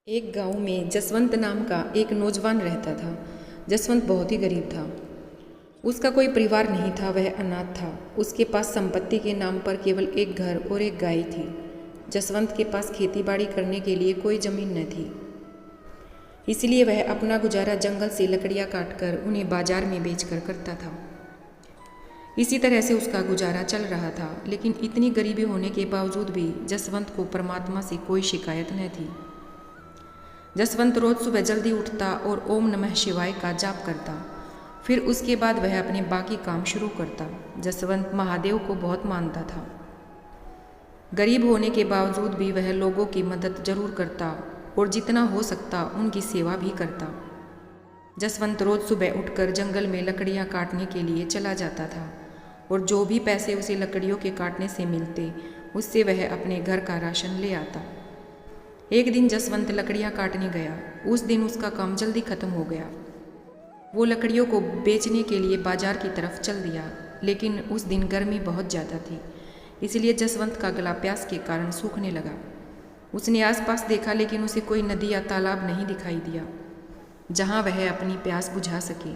एक गांव में जसवंत नाम का एक नौजवान रहता था। जसवंत बहुत ही गरीब था। उसका कोई परिवार नहीं था, वह अनाथ था। उसके पास संपत्ति के नाम पर केवल एक घर और एक गाय थी। जसवंत के पास खेती बाड़ी करने के लिए कोई जमीन न थी, इसलिए वह अपना गुजारा जंगल से लकड़ियाँ काटकर उन्हें बाजार में बेचकर करता था। इसी तरह से उसका गुजारा चल रहा था, लेकिन इतनी गरीबी होने के बावजूद भी जसवंत को परमात्मा से कोई शिकायत न थी। जसवंत रोज सुबह जल्दी उठता और ओम नमः शिवाय का जाप करता। फिर उसके बाद वह अपने बाकी काम शुरू करता। जसवंत महादेव को बहुत मानता था। गरीब होने के बावजूद भी वह लोगों की मदद जरूर करता और जितना हो सकता उनकी सेवा भी करता। जसवंत रोज सुबह उठकर जंगल में लकड़ियां काटने के लिए चला जाता था और जो भी पैसे उसे लकड़ियों के काटने से मिलते उससे वह अपने घर का राशन ले आता। एक दिन जसवंत लकड़ियां काटने गया। उस दिन उसका काम जल्दी खत्म हो गया। वो लकड़ियों को बेचने के लिए बाजार की तरफ चल दिया, लेकिन उस दिन गर्मी बहुत ज़्यादा थी, इसलिए जसवंत का गला प्यास के कारण सूखने लगा। उसने आसपास देखा, लेकिन उसे कोई नदी या तालाब नहीं दिखाई दिया जहाँ वह अपनी प्यास बुझा सके।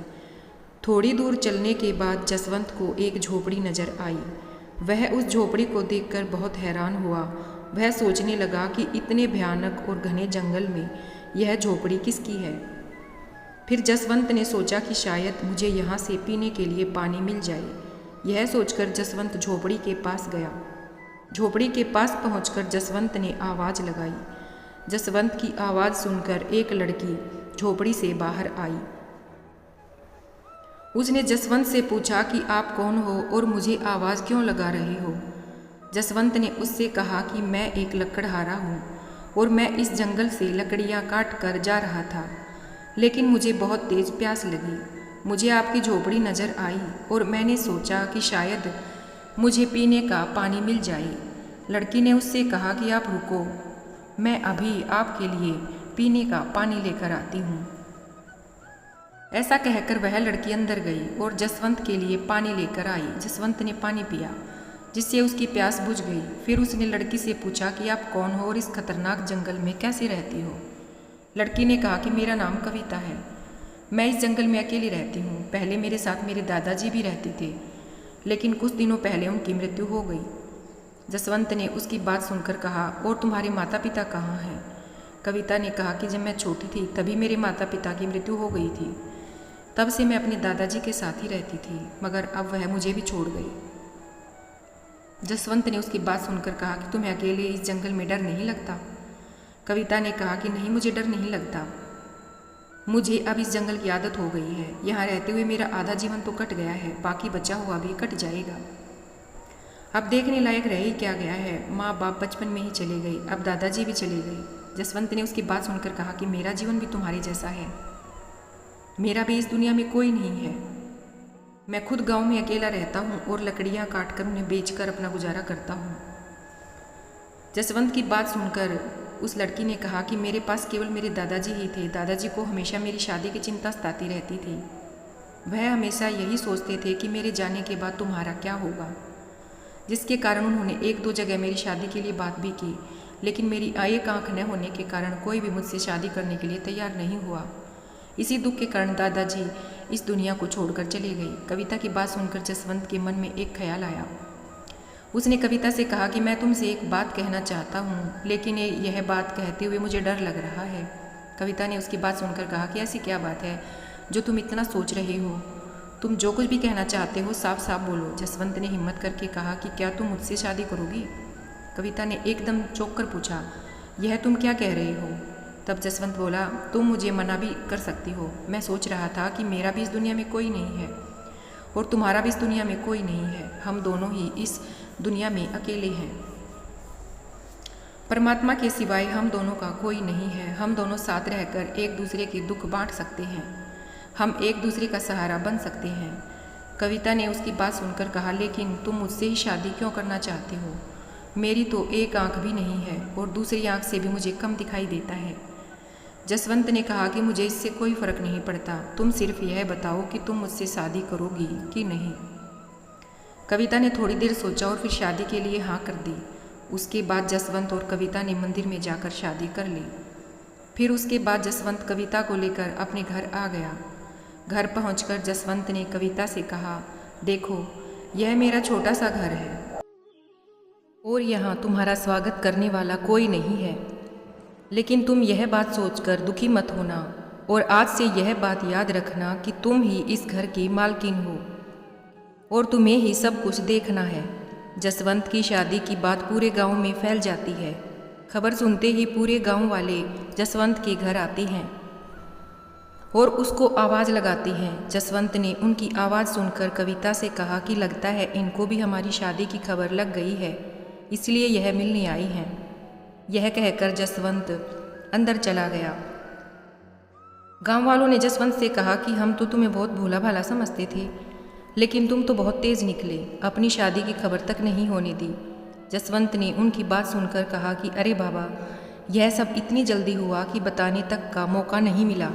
थोड़ी दूर चलने के बाद जसवंत को एक झोपड़ी नजर आई। वह उस झोपड़ी को देखकर बहुत हैरान हुआ। वह सोचने लगा कि इतने भयानक और घने जंगल में यह झोपड़ी किसकी है। फिर जसवंत ने सोचा कि शायद मुझे यहाँ से पीने के लिए पानी मिल जाए। यह सोचकर जसवंत झोपड़ी के पास गया। झोपड़ी के पास पहुंचकर जसवंत ने आवाज़ लगाई। जसवंत की आवाज़ सुनकर एक लड़की झोपड़ी से बाहर आई। उसने जसवंत से पूछा कि आप कौन हो और मुझे आवाज़ क्यों लगा रहे हो। जसवंत ने उससे कहा कि मैं एक लकड़हारा हूँ और मैं इस जंगल से लकड़ियाँ काट कर जा रहा था, लेकिन मुझे बहुत तेज़ प्यास लगी। मुझे आपकी झोपड़ी नज़र आई और मैंने सोचा कि शायद मुझे पीने का पानी मिल जाए। लड़की ने उससे कहा कि आप रुको, मैं अभी आपके लिए पीने का पानी लेकर आती हूँ। ऐसा कहकर वह लड़की अंदर गई और जसवंत के लिए पानी लेकर आई। जसवंत ने पानी पिया, जिससे उसकी प्यास बुझ गई। फिर उसने लड़की से पूछा कि आप कौन हो और इस खतरनाक जंगल में कैसे रहती हो। लड़की ने कहा कि मेरा नाम कविता है, मैं इस जंगल में अकेली रहती हूँ। पहले मेरे साथ मेरे दादाजी भी रहते थे, लेकिन कुछ दिनों पहले उनकी मृत्यु हो गई। जसवंत ने उसकी बात सुनकर कहा, और तुम्हारे माता पिता कहाँ हैं? कविता ने कहा कि जब मैं छोटी थी तभी मेरे माता पिता की मृत्यु हो गई थी। तब से मैं अपने दादाजी के साथ ही रहती थी, मगर अब वह मुझे भी छोड़ गई। जसवंत ने उसकी बात सुनकर कहा कि तुम्हें अकेले इस जंगल में डर नहीं लगता? कविता ने कहा कि नहीं, मुझे डर नहीं लगता। मुझे अब इस जंगल की आदत हो गई है। यहाँ रहते हुए मेरा आधा जीवन तो कट गया है, बाकी बचा हुआ भी कट जाएगा। अब देखने लायक रह ही क्या गया है। माँ बाप बचपन में ही चले गए, अब दादाजी भी चले गए। जसवंत ने उसकी बात सुनकर कहा कि मेरा जीवन भी तुम्हारे जैसा है। मेरा भी इस दुनिया में कोई नहीं है। मैं खुद गांव में अकेला रहता हूँ और लकड़ियाँ काटकर उन्हें बेचकर अपना गुजारा करता हूँ। जसवंत की बात सुनकर उस लड़की ने कहा कि मेरे पास केवल मेरे दादाजी ही थे। दादाजी को हमेशा मेरी शादी की चिंता सताती रहती थी। वह हमेशा यही सोचते थे कि मेरे जाने के बाद तुम्हारा क्या होगा, जिसके कारण उन्होंने एक दो जगह मेरी शादी के लिए बात भी की, लेकिन मेरी एक आँख न होने के कारण कोई भी मुझसे शादी करने के लिए तैयार नहीं हुआ। इसी दुख के कारण दादाजी इस दुनिया को छोड़कर चले गई। कविता की बात सुनकर जसवंत के मन में एक ख्याल आया। उसने कविता से कहा कि मैं तुमसे एक बात कहना चाहता हूँ, लेकिन यह बात कहते हुए मुझे डर लग रहा है। कविता ने उसकी बात सुनकर कहा कि ऐसी क्या बात है जो तुम इतना सोच रहे हो? तुम जो कुछ भी कहना चाहते हो साफ साफ बोलो। जसवंत ने हिम्मत करके कहा कि क्या तुम मुझसे शादी करोगी? कविता ने एकदम चौंक कर पूछा, यह तुम क्या कह रहे हो? तब जसवंत बोला, तुम मुझे मना भी कर सकती हो। मैं सोच रहा था कि मेरा भी इस दुनिया में कोई नहीं है और तुम्हारा भी इस दुनिया में कोई नहीं है। हम दोनों ही इस दुनिया में अकेले हैं। परमात्मा के सिवाय हम दोनों का कोई नहीं है। हम दोनों साथ रहकर एक दूसरे के दुख बांट सकते हैं। हम एक दूसरे का सहारा बन सकते हैं। कविता ने उसकी बात सुनकर कहा, लेकिन तुम मुझसे ही शादी क्यों करना चाहते हो? मेरी तो एक आँख भी नहीं है और दूसरी आँख से भी मुझे कम दिखाई देता है। जसवंत ने कहा कि मुझे इससे कोई फर्क नहीं पड़ता, तुम सिर्फ यह बताओ कि तुम मुझसे शादी करोगी कि नहीं। कविता ने थोड़ी देर सोचा और फिर शादी के लिए हाँ कर दी। उसके बाद जसवंत और कविता ने मंदिर में जाकर शादी कर ली। फिर उसके बाद जसवंत कविता को लेकर अपने घर आ गया। घर पहुंचकर जसवंत ने कविता से कहा, देखो यह मेरा छोटा सा घर है और यहाँ तुम्हारा स्वागत करने वाला कोई नहीं है, लेकिन तुम यह बात सोचकर दुखी मत होना और आज से यह बात याद रखना कि तुम ही इस घर की मालकिन हो और तुम्हें ही सब कुछ देखना है। जसवंत की शादी की बात पूरे गांव में फैल जाती है। खबर सुनते ही पूरे गांव वाले जसवंत के घर आते हैं और उसको आवाज़ लगाते हैं। जसवंत ने उनकी आवाज़ सुनकर कविता से कहा कि लगता है इनको भी हमारी शादी की खबर लग गई है, इसलिए यह मिलने आई हैं। यह कहकर जसवंत अंदर चला गया। गांव वालों ने जसवंत से कहा कि हम तो तुम्हें बहुत भोला भाला समझते थे, लेकिन तुम तो बहुत तेज़ निकले, अपनी शादी की खबर तक नहीं होने दी। जसवंत ने उनकी बात सुनकर कहा कि अरे बाबा, यह सब इतनी जल्दी हुआ कि बताने तक का मौका नहीं मिला।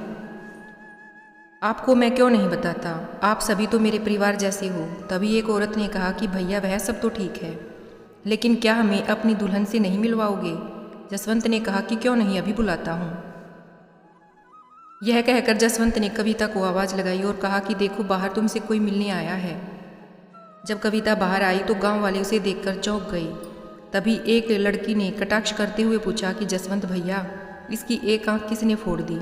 आपको मैं क्यों नहीं बताता, आप सभी तो मेरे परिवार जैसे हो। तभी एक औरत ने कहा कि भैया वह सब तो ठीक है, लेकिन क्या हमें अपनी दुल्हन से नहीं मिलवाओगे? जसवंत ने कहा कि क्यों नहीं, अभी बुलाता हूँ। यह कहकर जसवंत ने कविता को आवाज़ लगाई और कहा कि देखो बाहर तुमसे कोई मिलने आया है। जब कविता बाहर आई तो गांव वाले उसे देखकर चौंक गए। तभी एक लड़की ने कटाक्ष करते हुए पूछा कि जसवंत भैया, इसकी एक आंख किसने फोड़ दी?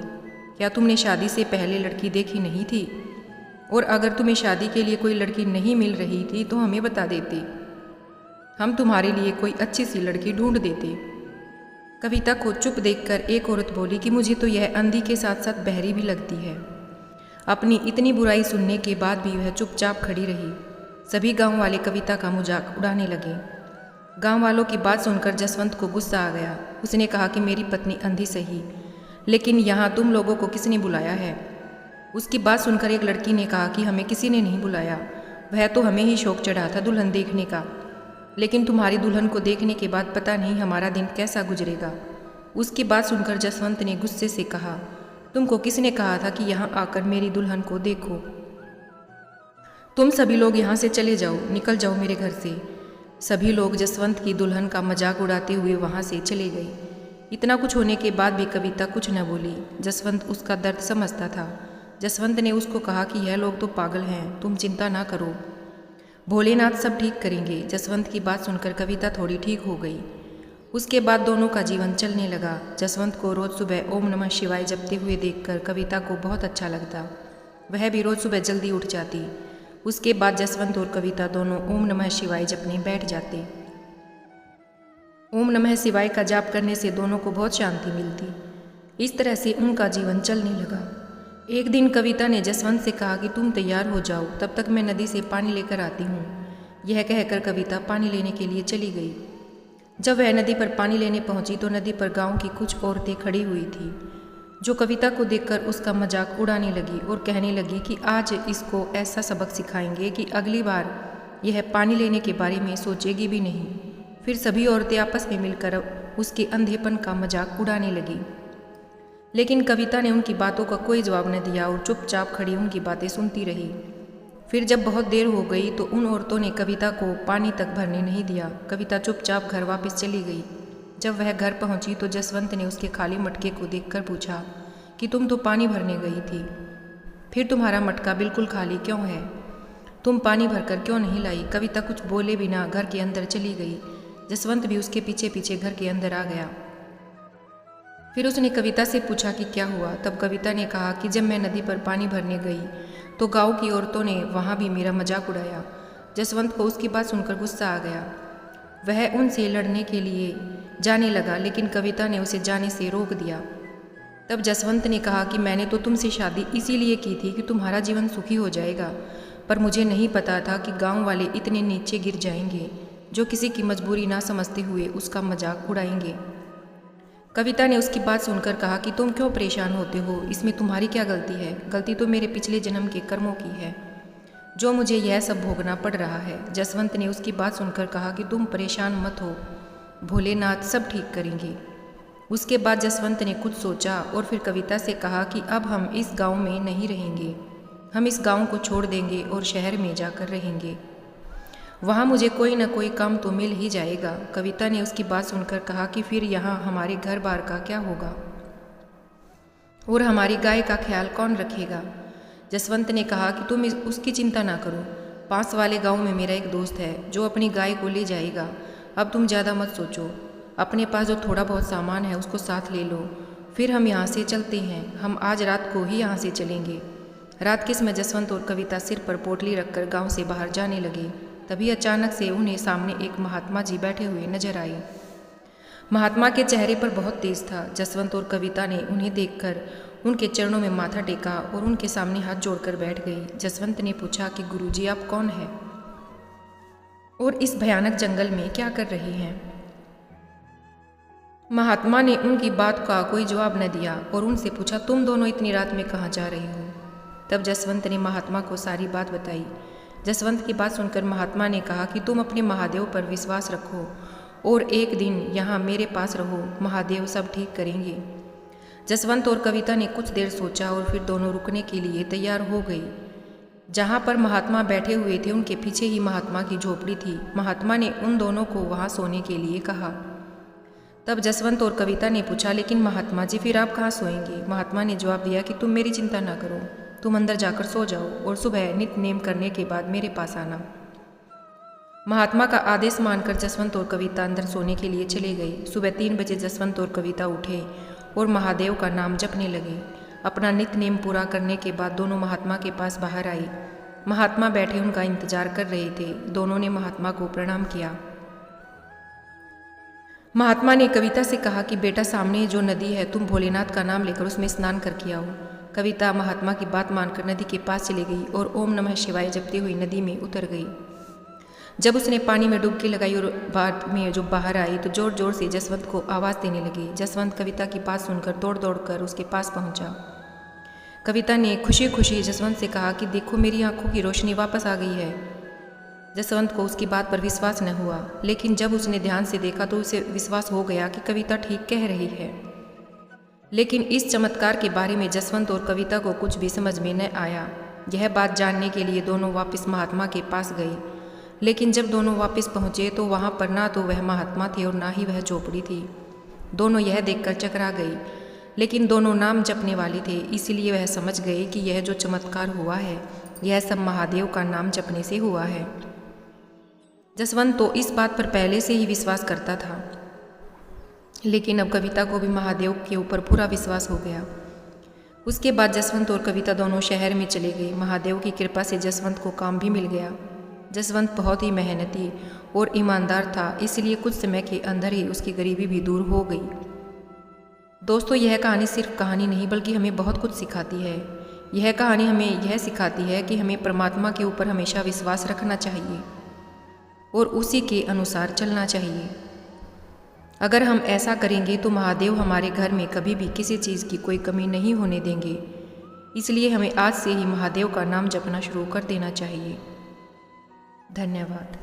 क्या तुमने शादी से पहले लड़की देखी नहीं थी? और अगर तुम्हें शादी के लिए कोई लड़की नहीं मिल रही थी तो हमें बता देते, हम तुम्हारे लिए कोई अच्छी सी लड़की ढूंढ देते। कविता को चुप देखकर एक औरत बोली कि मुझे तो यह अंधी के साथ साथ बहरी भी लगती है। अपनी इतनी बुराई सुनने के बाद भी वह चुपचाप खड़ी रही। सभी गांव वाले कविता का मजाक उड़ाने लगे। गांव वालों की बात सुनकर जसवंत को गुस्सा आ गया। उसने कहा कि मेरी पत्नी अंधी सही, लेकिन यहाँ तुम लोगों को किसने बुलाया है? उसकी बात सुनकर एक लड़की ने कहा कि हमें किसी ने नहीं बुलाया, वह तो हमें ही शौक चढ़ा था दुल्हन देखने का, लेकिन तुम्हारी दुल्हन को देखने के बाद पता नहीं हमारा दिन कैसा गुजरेगा। उसकी बात सुनकर जसवंत ने गुस्से से कहा, तुमको किसने कहा था कि यहाँ आकर मेरी दुल्हन को देखो? तुम सभी लोग यहाँ से चले जाओ, निकल जाओ मेरे घर से। सभी लोग जसवंत की दुल्हन का मजाक उड़ाते हुए वहाँ से चले गए। इतना कुछ होने के बाद भी कविता कुछ न बोली। जसवंत उसका दर्द समझता था। जसवंत ने उसको कहा कि यह लोग तो पागल हैं, तुम चिंता ना करो, भोलेनाथ सब ठीक करेंगे। जसवंत की बात सुनकर कविता थोड़ी ठीक हो गई। उसके बाद दोनों का जीवन चलने लगा। जसवंत को रोज़ सुबह ओम नमः शिवाय जपते हुए देखकर कविता को बहुत अच्छा लगता। वह भी रोज़ सुबह जल्दी उठ जाती। उसके बाद जसवंत और कविता दोनों ओम नमः शिवाय जपने बैठ जाते। ओम नमः शिवाय का जाप करने से दोनों को बहुत शांति मिलती। इस तरह से उनका जीवन चलने लगा। एक दिन कविता ने जसवंत से कहा कि तुम तैयार हो जाओ, तब तक मैं नदी से पानी लेकर आती हूँ। यह कहकर कविता पानी लेने के लिए चली गई। जब वह नदी पर पानी लेने पहुंची तो नदी पर गांव की कुछ औरतें खड़ी हुई थी, जो कविता को देखकर उसका मजाक उड़ाने लगी और कहने लगी कि आज इसको ऐसा सबक सिखाएंगे कि अगली बार यह पानी लेने के बारे में सोचेगी भी नहीं। फिर सभी औरतें आपस में मिलकर उसके अंधेपन का मजाक उड़ाने लगी, लेकिन कविता ने उनकी बातों का कोई जवाब न दिया और चुपचाप खड़ी उनकी बातें सुनती रही। फिर जब बहुत देर हो गई तो उन औरतों ने कविता को पानी तक भरने नहीं दिया। कविता चुपचाप घर वापस चली गई। जब वह घर पहुंची तो जसवंत ने उसके खाली मटके को देखकर पूछा कि तुम तो पानी भरने गई थी, फिर तुम्हारा मटका बिल्कुल खाली क्यों है? तुम पानी भरकर क्यों नहीं लाई? कविता कुछ बोले बिना घर के अंदर चली गई। जसवंत भी उसके पीछे पीछे घर के अंदर आ गया। फिर उसने कविता से पूछा कि क्या हुआ? तब कविता ने कहा कि जब मैं नदी पर पानी भरने गई तो गांव की औरतों ने वहां भी मेरा मजाक उड़ाया। जसवंत को उसकी बात सुनकर गुस्सा आ गया। वह उनसे लड़ने के लिए जाने लगा, लेकिन कविता ने उसे जाने से रोक दिया। तब जसवंत ने कहा कि मैंने तो तुमसे शादी इसीलिए की थी कि तुम्हारा जीवन सुखी हो जाएगा, पर मुझे नहीं पता था कि गाँव वाले इतने नीचे गिर जाएंगे जो किसी की मजबूरी ना समझते हुए उसका मजाक उड़ाएंगे। कविता ने उसकी बात सुनकर कहा कि तुम क्यों परेशान होते हो? इसमें तुम्हारी क्या गलती है? गलती तो मेरे पिछले जन्म के कर्मों की है, जो मुझे यह सब भोगना पड़ रहा है। जसवंत ने उसकी बात सुनकर कहा कि तुम परेशान मत हो, भोलेनाथ सब ठीक करेंगे। उसके बाद जसवंत ने कुछ सोचा और फिर कविता से कहा कि अब हम इस गाँव में नहीं रहेंगे, हम इस गाँव को छोड़ देंगे और शहर में जाकर रहेंगे। वहाँ मुझे कोई न कोई काम तो मिल ही जाएगा। कविता ने उसकी बात सुनकर कहा कि फिर यहाँ हमारे घर बार का क्या होगा? और हमारी गाय का ख्याल कौन रखेगा? जसवंत ने कहा कि तुम उसकी चिंता ना करो। पास वाले गांव में मेरा एक दोस्त है जो अपनी गाय को ले जाएगा। अब तुम ज़्यादा मत सोचो। अपने पास जो थोड़ा बहुत सामान है उसको साथ ले लो, फिर हम यहाँ से चलते हैं। हम आज रात को ही यहाँ से चलेंगे। रात के समय जसवंत और कविता सिर पर पोटली रखकर गांव से बाहर जाने लगे। तभी अचानक से उन्हें सामने एक महात्मा जी बैठे हुए नजर आए। महात्मा के चेहरे पर बहुत तेज था। जसवंत और कविता ने उन्हें देखकर उनके चरणों में माथा टेका और उनके सामने हाथ जोड़कर बैठ गई। जसवंत ने पूछा कि गुरुजी आप कौन हैं और इस भयानक जंगल में क्या कर रहे हैं? महात्मा ने उनकी बात का कोई जवाब न दिया और उनसे पूछा तुम दोनों इतनी रात में कहाँ जा रही हो? तब जसवंत ने महात्मा को सारी बात बताई। जसवंत की बात सुनकर महात्मा ने कहा कि तुम अपने महादेव पर विश्वास रखो और एक दिन यहाँ मेरे पास रहो, महादेव सब ठीक करेंगे। जसवंत और कविता ने कुछ देर सोचा और फिर दोनों रुकने के लिए तैयार हो गई। जहाँ पर महात्मा बैठे हुए थे उनके पीछे ही महात्मा की झोपड़ी थी। महात्मा ने उन दोनों को वहाँ सोने के लिए कहा। तब जसवंत और कविता ने पूछा लेकिन महात्मा जी फिर आप कहाँ सोएंगे? महात्मा ने जवाब दिया कि तुम मेरी चिंता ना करो, तुम अंदर जाकर सो जाओ और सुबह नित्य नेम करने के बाद मेरे पास आना। महात्मा का आदेश मानकर जसवंत और कविता अंदर सोने के लिए चले गए। सुबह 3 बजे जसवंत और कविता उठे और महादेव का नाम जपने लगे। अपना नित्य नेम पूरा करने के बाद दोनों महात्मा के पास बाहर आई। महात्मा बैठे उनका इंतजार कर रहे थे। दोनों ने महात्मा को प्रणाम किया। महात्मा ने कविता से कहा कि बेटा सामने जो नदी है तुम भोलेनाथ का नाम लेकर उसमें स्नान करके आओ। कविता महात्मा की बात मानकर नदी के पास चली गई और ओम नमः शिवाय जपती हुई नदी में उतर गई। जब उसने पानी में डुबकी लगाई और बाद में जो बाहर आई तो जोर जोर से जसवंत को आवाज़ देने लगी। जसवंत कविता की बात सुनकर दौड़ दौड़ कर उसके पास पहुंचा। कविता ने खुशी खुशी जसवंत से कहा कि देखो मेरी आंखों की रोशनी वापस आ गई है। जसवंत को उसकी बात पर विश्वास न हुआ, लेकिन जब उसने ध्यान से देखा तो उसे विश्वास हो गया कि कविता ठीक कह रही है। लेकिन इस चमत्कार के बारे में जसवंत और कविता को कुछ भी समझ में न आया। यह बात जानने के लिए दोनों वापस महात्मा के पास गए, लेकिन जब दोनों वापस पहुंचे तो वहां पर ना तो वह महात्मा थे और ना ही वह झोपड़ी थी। दोनों यह देखकर चकरा गई, लेकिन दोनों नाम जपने वाले थे, इसलिए वह समझ गए कि यह जो चमत्कार हुआ है यह सब महादेव का नाम जपने से हुआ है। जसवंत तो इस बात पर पहले से ही विश्वास करता था, लेकिन अब कविता को भी महादेव के ऊपर पूरा विश्वास हो गया। उसके बाद जसवंत और कविता दोनों शहर में चले गए। महादेव की कृपा से जसवंत को काम भी मिल गया। जसवंत बहुत ही मेहनती और ईमानदार था, इसलिए कुछ समय के अंदर ही उसकी गरीबी भी दूर हो गई। दोस्तों, यह कहानी सिर्फ कहानी नहीं बल्कि हमें बहुत कुछ सिखाती है। यह कहानी हमें यह सिखाती है कि हमें परमात्मा के ऊपर हमेशा विश्वास रखना चाहिए और उसी के अनुसार चलना चाहिए। अगर हम ऐसा करेंगे तो महादेव हमारे घर में कभी भी किसी चीज़ की कोई कमी नहीं होने देंगे। इसलिए हमें आज से ही महादेव का नाम जपना शुरू कर देना चाहिए। धन्यवाद।